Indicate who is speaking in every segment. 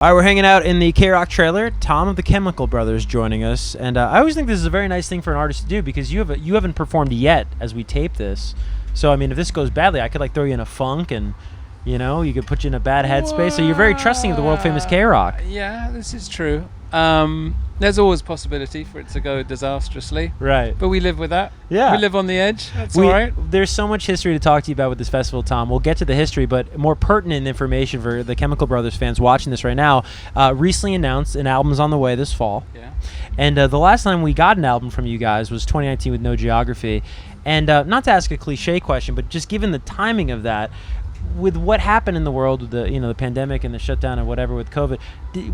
Speaker 1: All right, we're hanging out in the KROQ trailer. Tom of the Chemical Brothers joining us, and I always think this is a very nice thing for an artist to do because you haven't performed yet as we tape this. So I mean, if this goes badly, I could like throw you in a funk, and you could put you in a bad headspace. So you're very trusting of the world famous KROQ.
Speaker 2: Yeah, this is true. There's always possibility for it to go disastrously.
Speaker 1: Right.
Speaker 2: But we live with that.
Speaker 1: Yeah.
Speaker 2: We live on the edge. That's all right.
Speaker 1: There's so much history to talk to you about with this festival, Tom. We'll get to the history, but more pertinent information for the Chemical Brothers fans watching this right now. Recently announced an album's on the way this fall.
Speaker 2: Yeah.
Speaker 1: And the last time we got an album from you guys was 2019 with No Geography. And not to ask a cliche question, but just given the timing of that, with what happened in the world with the pandemic and the shutdown and whatever with COVID,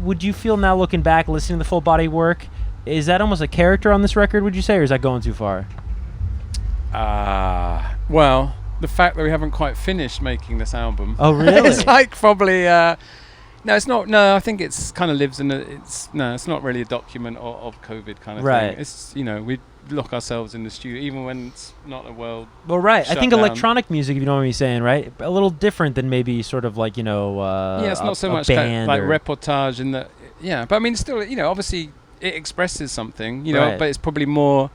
Speaker 1: would you feel now looking back, listening to the full body work, is that almost a character on this record, would you say, or is that going too far?
Speaker 2: Well, the fact that we haven't quite finished making this album.
Speaker 1: Oh, really?
Speaker 2: It's like probably no, it's not. No, I think it's kind of lives in it's not really a document of COVID kind of thing. It's we lock ourselves in the studio even when it's not a world.
Speaker 1: Well, right. I think
Speaker 2: down.
Speaker 1: Electronic music, if you know what I'm saying, right? A little different than maybe sort of like
Speaker 2: it's not so much
Speaker 1: band
Speaker 2: like reportage in the but I mean still obviously it expresses something
Speaker 1: right.
Speaker 2: But it's probably more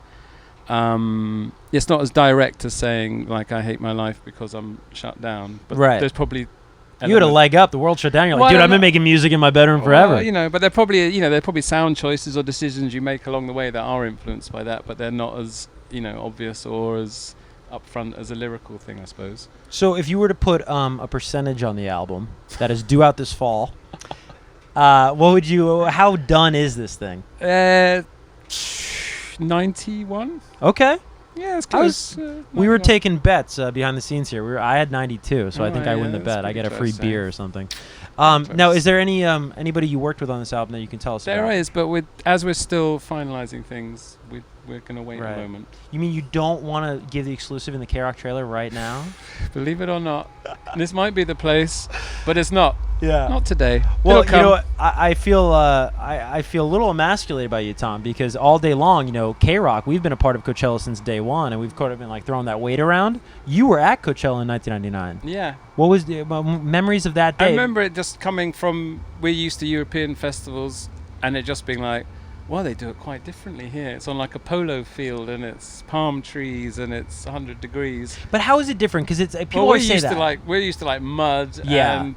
Speaker 2: it's not as direct as saying like I hate my life because I'm shut down, but
Speaker 1: right.
Speaker 2: There's probably
Speaker 1: you had a leg up. The world shut down. You're like, dude, I've been making music in my bedroom forever.
Speaker 2: But they're probably sound choices or decisions you make along the way that are influenced by that, but they're not as obvious or as upfront as a lyrical thing, I suppose.
Speaker 1: So if you were to put a percentage on the album that is due out this fall, what would you? How done is this thing?
Speaker 2: 91.
Speaker 1: Okay.
Speaker 2: Yeah, it's close.
Speaker 1: We were taking bets behind the scenes here. I had 92, so I think I win the bet. I get a free beer or something. Now, is there anybody you worked with on this album that you can tell us about?
Speaker 2: There is, but as we're still finalizing things, we're going to wait a moment.
Speaker 1: You mean you don't want to give the exclusive in the KROQ trailer right now?
Speaker 2: Believe it or not, this might be the place, but it's not.
Speaker 1: Yeah.
Speaker 2: Not today.
Speaker 1: Well, what? I feel a little emasculated by you, Tom, because all day long, KROQ, we've been a part of Coachella since day one, and we've kind of been like throwing that weight around. You were at Coachella in 1999.
Speaker 2: Yeah.
Speaker 1: What was the memories of that day?
Speaker 2: I remember it just coming from, we're used to European festivals, and it just being like, well, they do it quite differently here. It's on like a polo field, and it's palm trees, and it's 100 degrees.
Speaker 1: But how is it different? Because it's people always say that.
Speaker 2: We're used to like mud and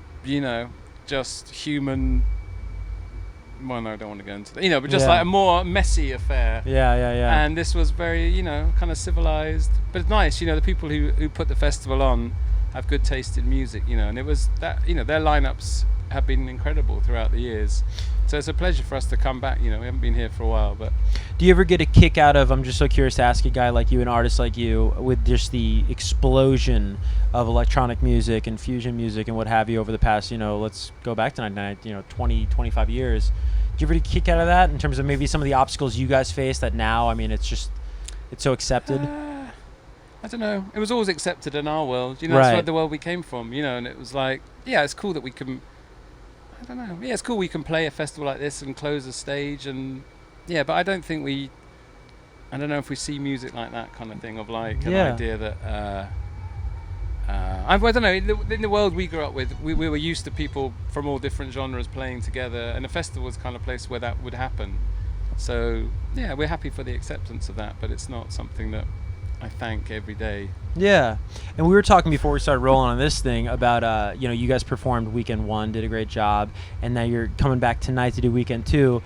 Speaker 2: just human. Well, no, I don't want to go into that. But just like a more messy affair.
Speaker 1: Yeah.
Speaker 2: And this was very, kind of civilized, but it's nice. The people who put the festival on have good taste in music. And it was that. Their lineups have been incredible throughout the years. So it's a pleasure for us to come back. We haven't been here for a while, but.
Speaker 1: Do you ever get a kick out of, I'm just so curious to ask a guy like you, an artist like you, with just the explosion of electronic music and fusion music and what have you over the past, let's go back to 20, 25 years. Do you ever get a kick out of that in terms of maybe some of the obstacles you guys face that now, it's so accepted?
Speaker 2: I don't know. It was always accepted in our world.
Speaker 1: Right.
Speaker 2: That's where the world we came from, and it was like, it's cool that we can, I don't know. Yeah, it's cool we can play a festival like this and close a stage and, but I don't think I don't know if we see music like that kind of thing of like an idea that, I don't know, in the world we grew up with, we were used to people from all different genres playing together, and a festival is kind of place where that would happen. So, we're happy for the acceptance of that, but it's not something that I thank every day.
Speaker 1: Yeah, and we were talking before we started rolling on this thing about you guys performed weekend 1, did a great job, and now you're coming back tonight to do weekend 2,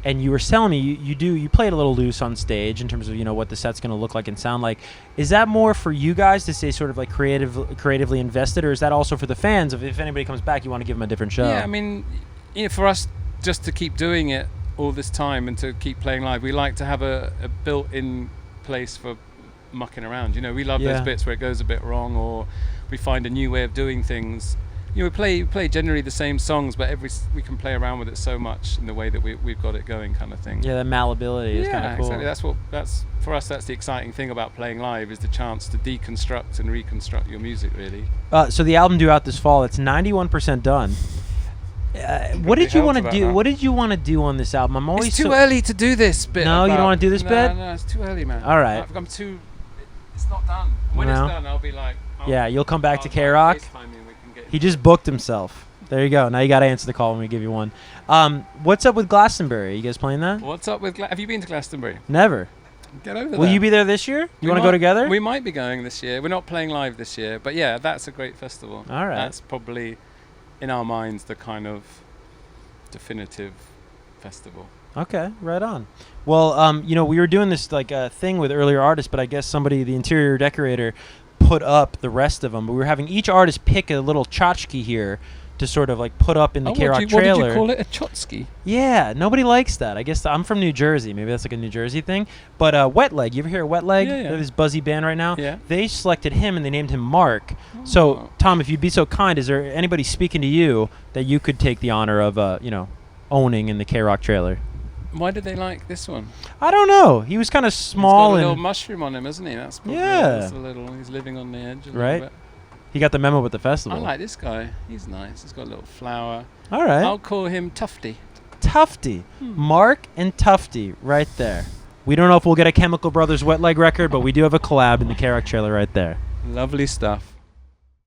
Speaker 1: and you were telling me you play it a little loose on stage in terms of what the set's going to look like and sound like. Is that more for you guys to stay sort of like creatively invested, or is that also for the fans? If anybody comes back, you want to give them a different show?
Speaker 2: Yeah, I mean, for us just to keep doing it all this time and to keep playing live, we like to have a built-in place for mucking around. We love those bits where it goes a bit wrong or we find a new way of doing things. We play generally the same songs, but we can play around with it so much in the way that we've got it going, kind of thing.
Speaker 1: Yeah, that malleability is kind of cool.
Speaker 2: Exactly. That's for us. That's the exciting thing about playing live, is the chance to deconstruct and reconstruct your music, really.
Speaker 1: So the album due out this fall, it's 91% done. What did you want to do? What did you want to do on this album? I'm always
Speaker 2: It's too early to do this bit.
Speaker 1: No, you don't want to do this bit?
Speaker 2: No, it's too early, man.
Speaker 1: All right.
Speaker 2: I'm too. It's not done. When it's done, I'll be like.
Speaker 1: You'll come back to KROQ. He just booked himself. There you go. Now you got to answer the call when we give you one. What's up with Glastonbury? You guys playing that?
Speaker 2: What's up with have you been to Glastonbury?
Speaker 1: Never.
Speaker 2: Get over there.
Speaker 1: Will you be there this year? You want to go together?
Speaker 2: We might be going this year. We're not playing live this year, but yeah, that's a great festival.
Speaker 1: All right.
Speaker 2: That's probably, in our minds, the kind of definitive festival.
Speaker 1: Okay, right on. Well, we were doing this like thing with earlier artists, but I guess the interior decorator, put up the rest of them. But we were having each artist pick a little tchotchke here to sort of like put up in the KROQ trailer.
Speaker 2: What did you call it? A chotsky?
Speaker 1: Yeah, nobody likes that. I guess I'm from New Jersey. Maybe that's like a New Jersey thing. But Wet Leg, you ever hear of Wet Leg?
Speaker 2: Yeah.
Speaker 1: They're this buzzy band right now.
Speaker 2: Yeah.
Speaker 1: They selected him and they named him Mark. So, Tom, if you'd be so kind, is there anybody speaking to you that you could take the honor of, owning in the KROQ trailer?
Speaker 2: Why did they like this one?
Speaker 1: I don't know. He was kind of small.
Speaker 2: He's got a little mushroom on him, hasn't he? That's probably that's he's living on the edge.
Speaker 1: Right. He got the memo with the festival.
Speaker 2: I like this guy. He's nice. He's got a little flower.
Speaker 1: All right.
Speaker 2: I'll call him Tufty.
Speaker 1: Tufty. Mark and Tufty right there. We don't know if we'll get a Chemical Brothers Wet Leg record, but we do have a collab in the KROQ trailer right there.
Speaker 2: Lovely stuff.